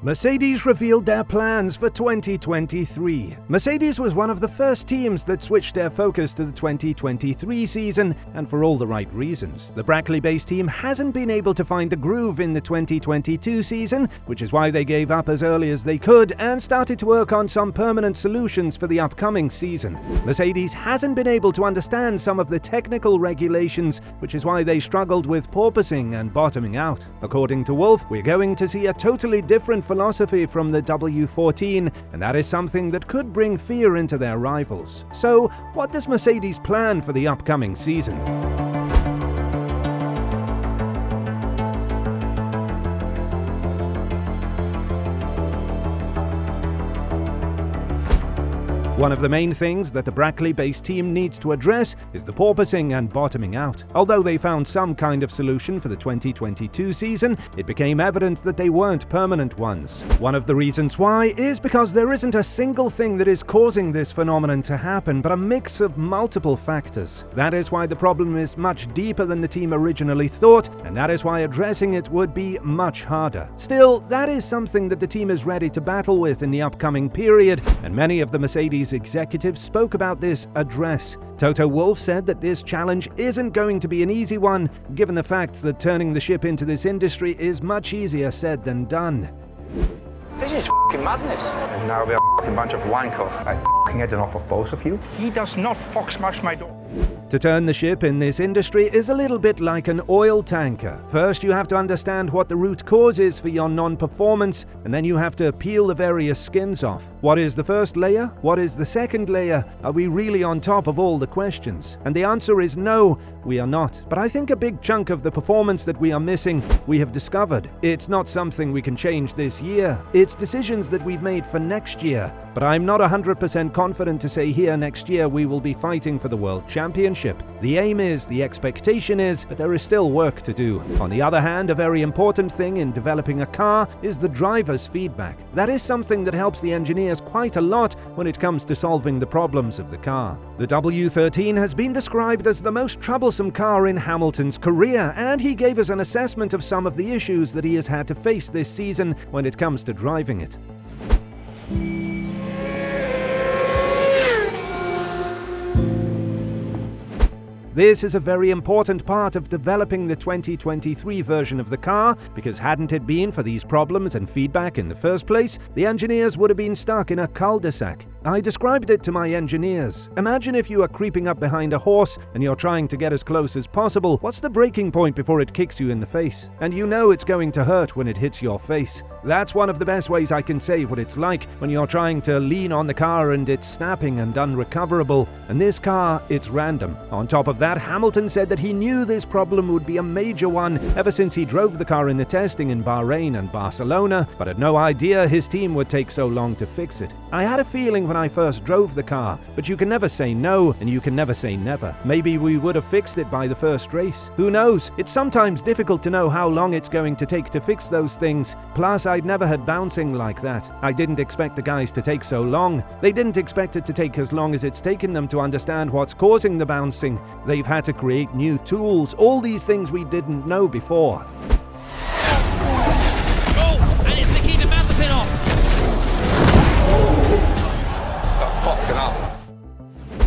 Mercedes revealed their plans for 2023. Mercedes was one of the first teams that switched their focus to the 2023 season, and for all the right reasons. The Brackley-based team hasn't been able to find the groove in the 2022 season, which is why they gave up as early as they could and started to work on some permanent solutions for the upcoming season. Mercedes hasn't been able to understand some of the technical regulations, which is why they struggled with porpoising and bottoming out. According to Wolff, we're going to see a totally different philosophy from the W14, and that is something that could bring fear into their rivals. So, what does Mercedes plan for the upcoming season? One of the main things that the Brackley-based team needs to address is the porpoising and bottoming out. Although they found some kind of solution for the 2022 season, it became evident that they weren't permanent ones. One of the reasons why is because there isn't a single thing that is causing this phenomenon to happen, but a mix of multiple factors. That is why the problem is much deeper than the team originally thought, and that is why addressing it would be much harder. Still, that is something that the team is ready to battle with in the upcoming period, and many of the Mercedes executives spoke about this address. Toto Wolff said that this challenge isn't going to be an easy one, given the fact that turning the ship into this industry is much easier said than done. This is f***ing madness. And now we're a f***ing bunch of wankers. I f***ing had enough of both of you. He does not smash my door. To turn the ship in this industry is a little bit like an oil tanker. First, you have to understand what the root cause is for your non-performance, and then you have to peel the various skins off. What is the first layer? What is the second layer? Are we really on top of all the questions? And the answer is no, we are not. But I think a big chunk of the performance that we are missing, we have discovered. It's not something we can change this year. It's decisions that we've made for next year. But I'm not 100% confident to say here next year we will be fighting for the World Championship. The aim is, the expectation is, but there is still work to do. On the other hand, a very important thing in developing a car is the driver's feedback. That is something that helps the engineers quite a lot when it comes to solving the problems of the car. The W13 has been described as the most troublesome car in Hamilton's career, and he gave us an assessment of some of the issues that he has had to face this season when it comes to driving it. This is a very important part of developing the 2023 version of the car, because hadn't it been for these problems and feedback in the first place, the engineers would have been stuck in a cul-de-sac. I described it to my engineers. Imagine if you are creeping up behind a horse and you're trying to get as close as possible. What's the breaking point before it kicks you in the face? And you know it's going to hurt when it hits your face. That's one of the best ways I can say what it's like when you're trying to lean on the car and it's snapping and unrecoverable. And this car, it's random. On top of that, Hamilton said that he knew this problem would be a major one ever since he drove the car in the testing in Bahrain and Barcelona, but had no idea his team would take so long to fix it. I had a feeling when I first drove the car, but you can never say no and you can never say never. Maybe we would have fixed it by the first race. Who knows? It's sometimes difficult to know how long it's going to take to fix those things. Plus, I'd never had bouncing like that. I didn't expect the guys to take so long. They didn't expect it to take as long as it's taken them to understand what's causing the bouncing. They've had to create new tools, all these things we didn't know before. Oh, and it's Nikita Mazepin off.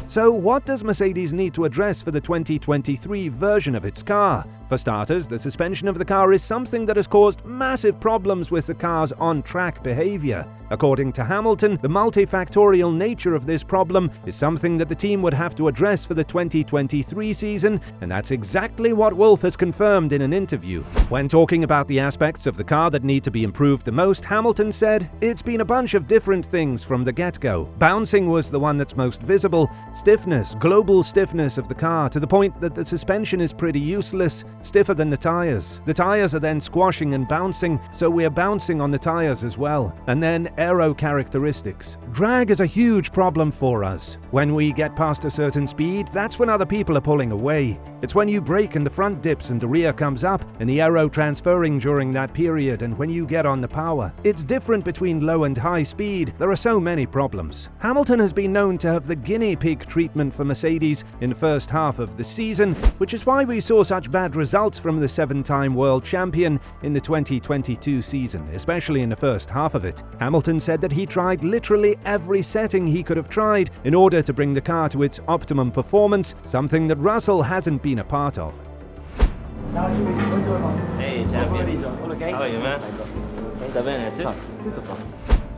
So what does Mercedes need to address for the 2023 version of its car? For starters, the suspension of the car is something that has caused massive problems with the car's on-track behavior. According to Hamilton, the multifactorial nature of this problem is something that the team would have to address for the 2023 season, and that's exactly what Wolff has confirmed in an interview. When talking about the aspects of the car that need to be improved the most, Hamilton said, "It's been a bunch of different things from the get-go. Bouncing was the one that's most visible. Stiffness, global stiffness of the car, to the point that the suspension is pretty useless, stiffer than the tires. The tires are then squashing and bouncing, so we're bouncing on the tires as well. And then aero characteristics. Drag is a huge problem for us. When we get past a certain speed, that's when other people are pulling away. It's when you brake and the front dips and the rear comes up, and the aero transferring during that period, and when you get on the power. It's different between low and high speed. There are so many problems. Hamilton has been known to have the guinea pig treatment for Mercedes in the first half of the season, which is why we saw such bad results from the 7-time world champion in the 2022 season, especially in the first half of it. Hamilton said that he tried literally every setting he could have tried in order to bring the car to its optimum performance, something that Russell hasn't been a part of. Hey, champion. How are you, man? Sta bene, tu? Tutto qua.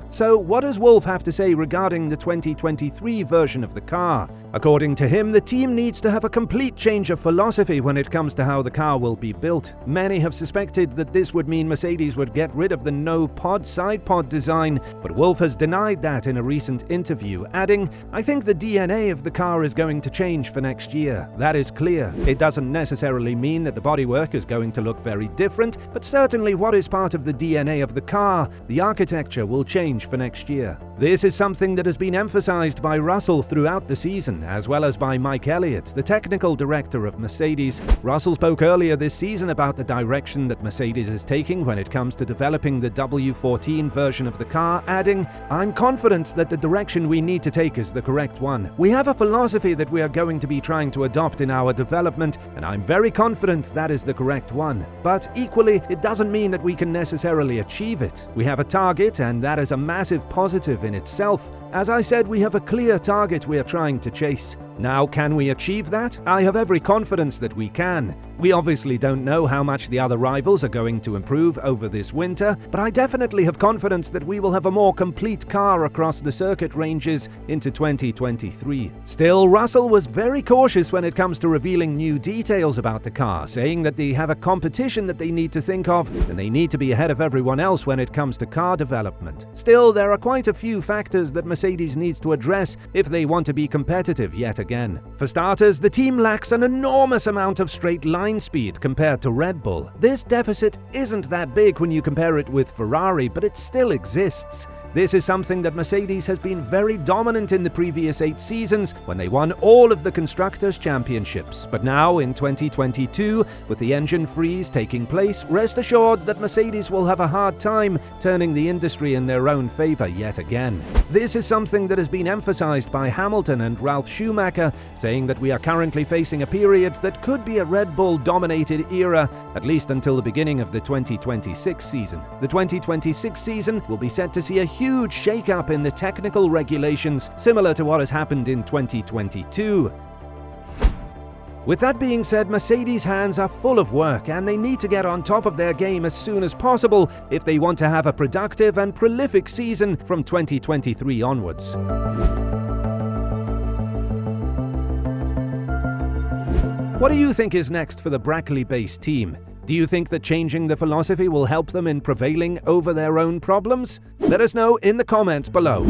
So, what does Wolff have to say regarding the 2023 version of the car? According to him, the team needs to have a complete change of philosophy when it comes to how the car will be built. Many have suspected that this would mean Mercedes would get rid of the no-pod side pod design, but Wolff has denied that in a recent interview, adding, "I think the DNA of the car is going to change for next year. That is clear. It doesn't necessarily mean that the bodywork is going to look very different, but certainly what is part of the DNA of the car, the architecture, will change for next year." This is something that has been emphasized by Russell throughout the season, as well as by Mike Elliott, the technical director of Mercedes. Russell spoke earlier this season about the direction that Mercedes is taking when it comes to developing the W14 version of the car, adding, "I'm confident that the direction we need to take is the correct one. We have a philosophy that we are going to be trying to adopt in our development, and I'm very confident that is the correct one. But equally, it doesn't mean that we can necessarily achieve it. We have a target, and that is a massive positive in itself. As I said, we have a clear target we are trying to chase. Now, can we achieve that? I have every confidence that we can. We obviously don't know how much the other rivals are going to improve over this winter, but I definitely have confidence that we will have a more complete car across the circuit ranges into 2023. Still, Russell was very cautious when it comes to revealing new details about the car, saying that they have a competition that they need to think of, and they need to be ahead of everyone else when it comes to car development. Still, there are quite a few factors that Mercedes needs to address if they want to be competitive yet again. For starters, the team lacks an enormous amount of straight line speed compared to Red Bull. This deficit isn't that big when you compare it with Ferrari, but it still exists. This is something that Mercedes has been very dominant in the previous 8 seasons when they won all of the Constructors' Championships. But now, in 2022, with the engine freeze taking place, rest assured that Mercedes will have a hard time turning the industry in their own favor yet again. This is something that has been emphasized by Hamilton and Ralf Schumacher, saying that we are currently facing a period that could be a Red Bull-dominated era, at least until the beginning of the 2026 season. The 2026 season will be set to see a huge shake-up in the technical regulations, similar to what has happened in 2022. With that being said, Mercedes' hands are full of work, and they need to get on top of their game as soon as possible if they want to have a productive and prolific season from 2023 onwards. What do you think is next for the Brackley-based team? Do you think that changing the philosophy will help them in prevailing over their own problems? Let us know in the comments below.